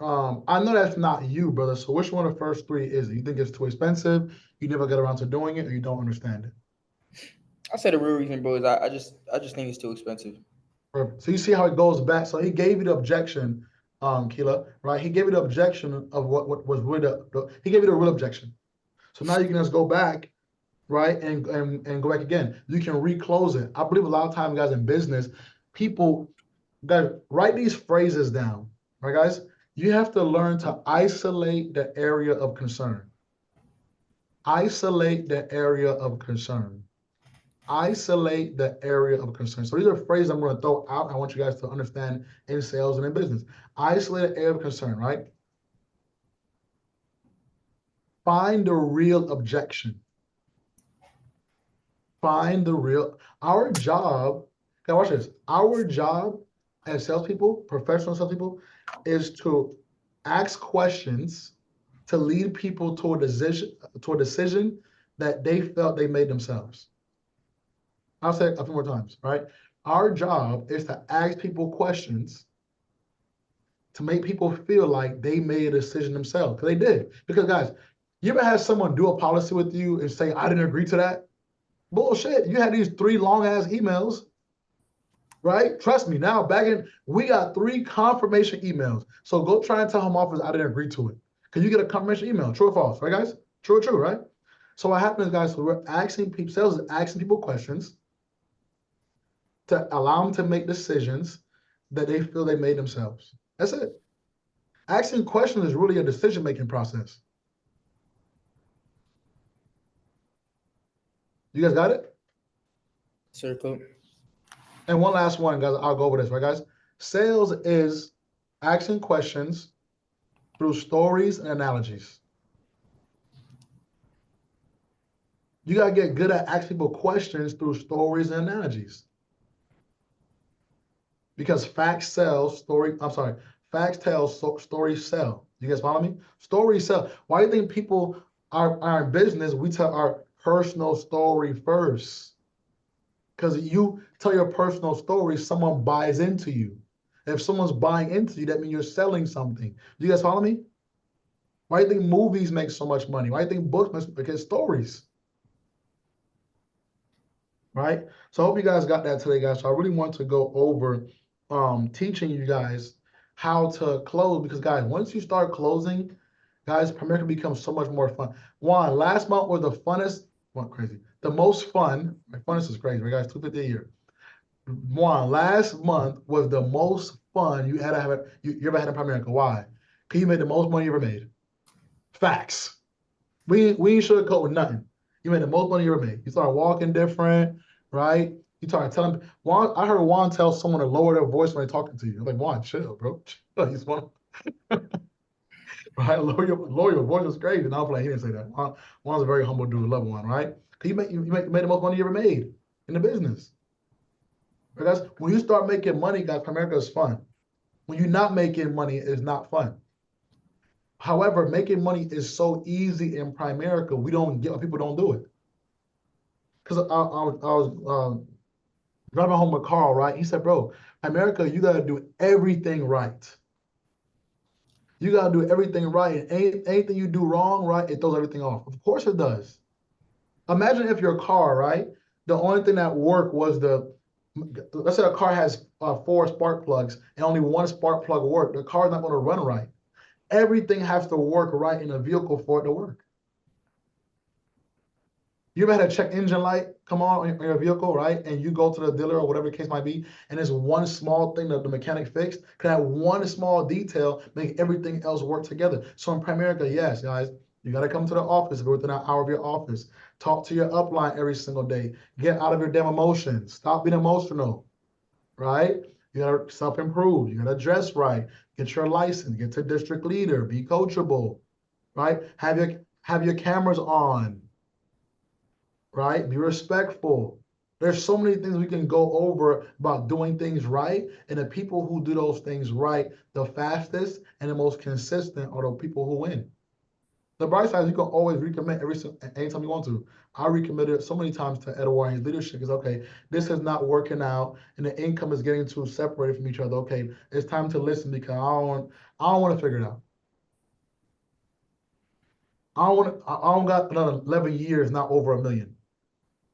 I know that's not you, brother. So which one of the first three is it? You think it's too expensive, you never get around to doing it, or you don't understand it? I say the real reason, bro, is I just think it's too expensive. Perfect. So you see how it goes back. So he gave you the objection, Keela, right? He gave you the objection of what was really he gave you the real objection. So now you can just go back, right, and go back again. You can reclose it. I believe a lot of times, guys, in business, people that write these phrases down, right, guys? You have to learn to isolate the area of concern. Isolate the area of concern. Isolate the area of concern. So these are phrases I'm going to throw out. I want you guys to understand in sales and in business. Isolate the area of concern, right? Find the real objection. Find the real. Our job, okay, watch this. Our job as salespeople, professional salespeople, is to ask questions to lead people to a decision that they felt they made themselves. I'll say it a few more times, right? Our job is to ask people questions to make people feel like they made a decision themselves, because they did. Because guys, you ever had someone do a policy with you and say, I didn't agree to that? Bullshit. You had these 3 long ass emails, right? Trust me, now we got 3 confirmation emails. So go try and tell home office I didn't agree to it. Can you get a confirmation email? True or false, right, guys? True or true, right? So what happens, guys, so we're asking people, sales is asking people questions to allow them to make decisions that they feel they made themselves. That's it. Asking questions is really a decision-making process. You guys got it? Sir, cool. And one last one, guys. I'll go over this, right, guys? Sales is asking questions through stories and analogies. You got to get good at asking people questions through stories and analogies. Because facts tell, stories sell. You guys follow me? Stories sell. Why do you think people are in business? We tell our personal story first. Because you tell your personal story, someone buys into you. If someone's buying into you, that means you're selling something. Do you guys follow me? Why do you think movies make so much money? Why do you think books make? Because stories. Right? So I hope you guys got that today, guys. So I really want to go over teaching you guys how to close, because guys, once you start closing, guys, Primerica becomes so much more fun. Juan, last month was the funnest, the most fun. Funnest is crazy, right, guys? 250 a year. Juan, last month was the most fun you ever had in Primerica. Why? Because you made the most money you ever made. Facts. We ain't sugarcoat nothing. You made the most money you ever made. You started walking different, right? You started telling Juan. I heard Juan tell someone to lower their voice when they're talking to you. I'm like, Juan, chill, bro. Chill. He's one. Right? Lower your voice is crazy. And I was like, he didn't say that. Juan's a very humble dude, love Juan, right? Because you made the most money you ever made in the business. Right, guys? When you start making money, guys, Primerica is fun. When you're not making money, it's not fun. However, making money is so easy in Primerica, people don't do it. Because I was driving home with Carl, right? He said, bro, Primerica, you got to do everything right. You got to do everything right. And anything you do wrong, right, it throws everything off. Of course it does. Imagine if your car, right, the only thing that worked was let's say a car has 4 spark plugs and only 1 spark plug worked. The car's not going to run right. Everything has to work right in a vehicle for it to work. You ever had a check engine light come on your vehicle, right? And you go to the dealer or whatever the case might be, and there's one small thing that the mechanic fixed. Can that one small detail make everything else work together? So in Primerica, yes, guys, you got to come to the office within an hour of your office. Talk to your upline every single day. Get out of your damn emotions. Stop being emotional, right? You got to self-improve. You got to dress right. Get your license. Get to district leader. Be coachable, right? Have your cameras on. Right? Be respectful. There's so many things we can go over about doing things right. And the people who do those things right the fastest and the most consistent are the people who win. The bright side is you can always recommit anytime you want to. I recommitted so many times to Edward and his leadership is okay, this is not working out and the income is getting too separated from each other. Okay, it's time to listen because I don't want to figure it out. I don't got another 11 years, not over $1 million.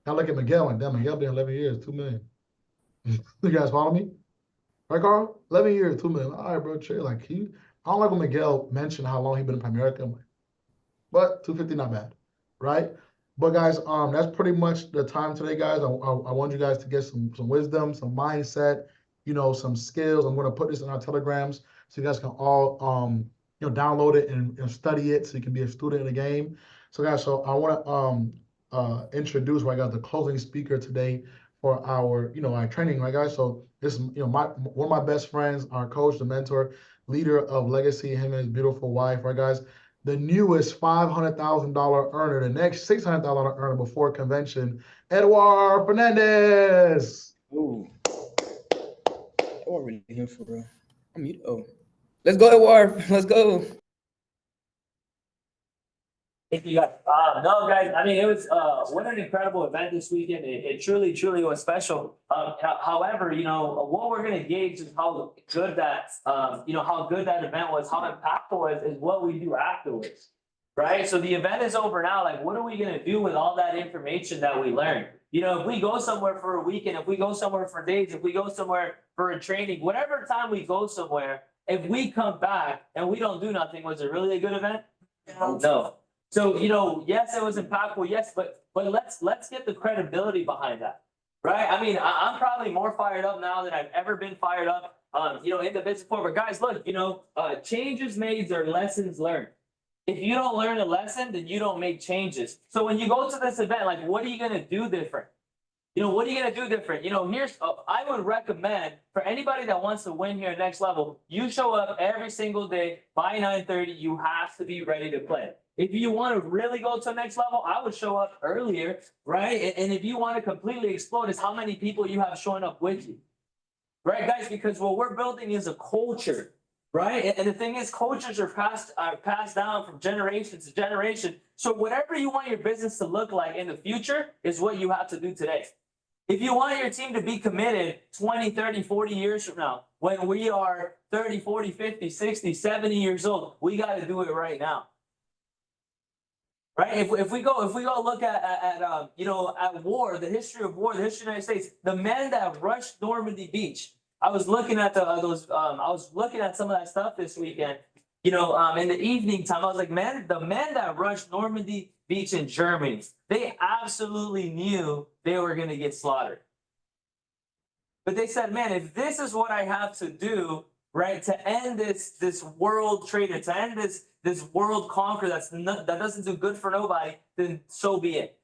I look at Miguel and damn, Miguel been 11 years, 2 million. You guys follow me? Right, Carl? 11 years, 2 million. All right, bro, chill. Like I don't like when Miguel mentioned how long he been in America. I'm like, but 250 not bad, right? But guys, that's pretty much the time today, guys. I want you guys to get some wisdom, some mindset, some skills. I'm gonna put this in our telegrams so you guys can all download it and study it so you can be a student in the game. So guys, so I want to introduce where I got the closing speaker today for our our training, right, guys? So this is one of my best friends, our coach, the mentor, leader of Legacy, him and his beautiful wife, right, guys? The newest $500,000 earner, the next $600,000 earner before convention, Edward Fernandez. Ooh. Edward really here for real. I'm mute. Oh. Let's go, Edward. Let's go. Thank you, guys. No, guys, I mean, it was what an incredible event this weekend. It truly, truly was special. However, what we're gonna gauge is how good that how good that event was, how impactful it is what we do afterwards. Right? So the event is over now. Like, what are we gonna do with all that information that we learned? If we go somewhere for a weekend, if we go somewhere for days, if we go somewhere for a training, whatever time we go somewhere, if we come back and we don't do nothing, was it really a good event? No. So, yes, it was impactful, yes, but let's get the credibility behind that, right? I mean, I'm probably more fired up now than I've ever been fired up, in the business forward. But guys, look, changes made are lessons learned. If you don't learn a lesson, then you don't make changes. So when you go to this event, like, what are you gonna do different? What are you gonna do different? I would recommend for anybody that wants to win here at Next Level, you show up every single day by 9:30. You have to be ready to play. If you want to really go to the next level, I would show up earlier, right? And if you want to completely explode, is how many people you have showing up with you, right, guys? Because what we're building is a culture, right? And the thing is, cultures are passed down from generation to generation. So whatever you want your business to look like in the future is what you have to do today. If you want your team to be committed 20, 30, 40 years from now, when we are 30, 40, 50, 60, 70 years old, we got to do it right now. Right? If we go look at war, the history of war, the history of the United States, the men that rushed Normandy Beach. I was looking at I was looking at some of that stuff this weekend. In the evening time, I was like, man, the men that rushed Normandy Beach in Germany, they absolutely knew they were going to get slaughtered. But they said, man, if this is what I have to do, right, to end this world trade, to end this world conquer that doesn't do good for nobody, then so be it.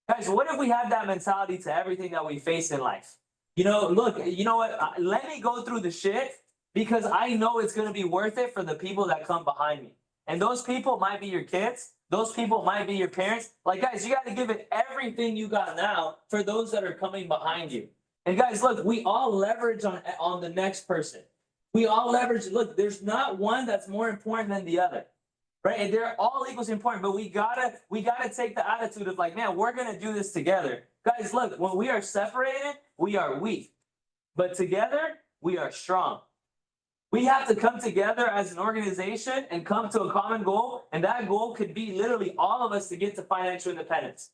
Guys, what if we have that mentality to everything that we face in life? Look, you know what? Let me go through the shit because I know it's going to be worth it for the people that come behind me. And those people might be your kids. Those people might be your parents. Like, guys, you got to give it everything you got now for those that are coming behind you. And guys, look, we all leverage on the next person. We all leverage. Look, there's not one that's more important than the other, right? And they're all equally important. But we gotta take the attitude of like, man, we're gonna do this together, guys. Look, when we are separated, we are weak, but together we are strong. We have to come together as an organization and come to a common goal, and that goal could be literally all of us to get to financial independence.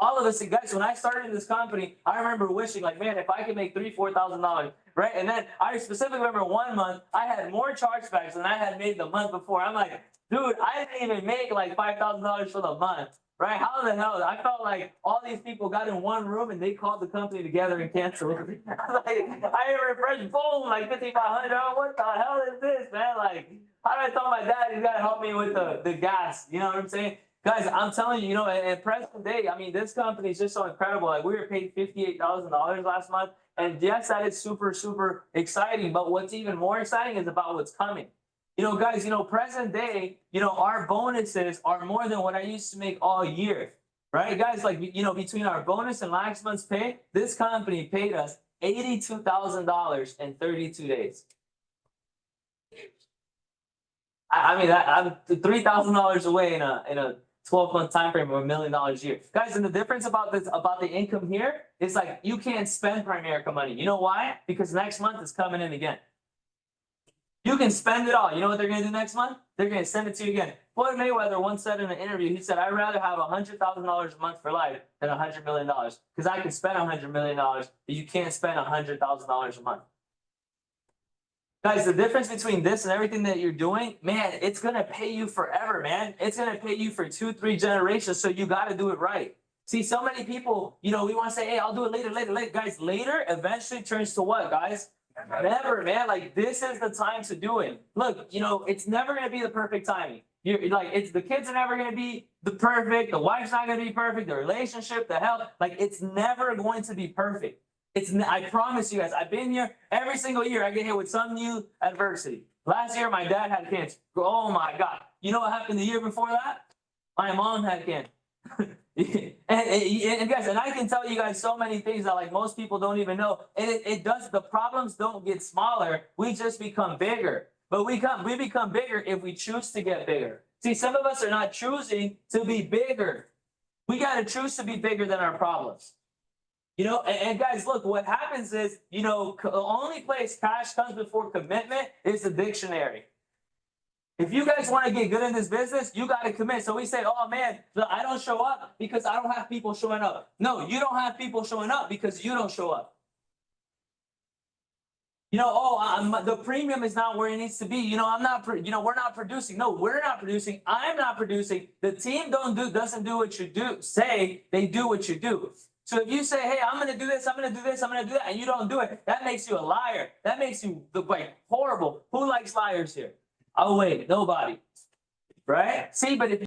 All of us, and guys, when I started in this company, I remember wishing like, man, if I could make $3,000-$4,000, right? And then I specifically remember one month, I had more chargebacks than I had made the month before. I'm like, dude, I didn't even make like $5,000 for the month, right? How the hell? I felt like all these people got in one room and they called the company together and canceled. Like, I refreshed, boom, like $5,500. What the hell is this, man? Like, how do I tell my dad he's got to help me with the gas? You know what I'm saying? Guys, I'm telling you, at present day, I mean, this company is just so incredible. Like, we were paid $58,000 last month. And yes, that is super, super exciting. But what's even more exciting is about what's coming. Guys, present day, our bonuses are more than what I used to make all year. Right, guys? Like, between our bonus and last month's pay, this company paid us $82,000 in 32 days. I mean, I'm $3,000 away in a 12-month time frame of $1 million a year. Guys, and the difference about the income here is like you can't spend Primerica money. You know why? Because next month it's coming in again. You can spend it all. You know what they're gonna do next month? They're gonna send it to you again. Floyd Mayweather once said in an interview, he said, I'd rather have $100,000 a month for life than $100 million. Because I can spend $100 million, but you can't spend $100,000 a month. Guys, the difference between this and everything that you're doing, man, it's gonna pay you forever, man. It's gonna pay you for 2-3 generations, so you gotta do it right. See, so many people, you know, we wanna say, hey, I'll do it later. Guys, later eventually turns to what, guys? Never, man. Like, this is the time to do it. Look, you know, it's never gonna be the perfect timing. You're like, it's the kids are never gonna be the perfect, the wife's not gonna be perfect, the relationship, the health, like it's never going to be perfect. I promise you guys, I've been here every single year. I get hit with some new adversity. Last year, my dad had cancer. Oh my God. You know what happened the year before that? My mom had cancer. and guys, and I can tell you guys so many things that like most people don't even know. And it does, the problems don't get smaller. We just become bigger. But we become bigger if we choose to get bigger. See, some of us are not choosing to be bigger. We got to choose to be bigger than our problems. You know, and guys, look, what happens is, you know, the only place cash comes before commitment is the dictionary. If you guys want to get good in this business, you got to commit. So we say, oh man, I don't show up because I don't have people showing up. No, you don't have people showing up because you don't show up. You know, oh, the premium is not where it needs to be. You know, I'm not, you know, we're not producing. No, we're not producing. I'm not producing. The team doesn't do what you do. Say they do what you do. So if you say, hey, I'm going to do this, I'm going to do this, I'm going to do that, and you don't do it, that makes you a liar. That makes you look like horrible. Who likes liars here? Oh, wait, nobody. Right? See, but if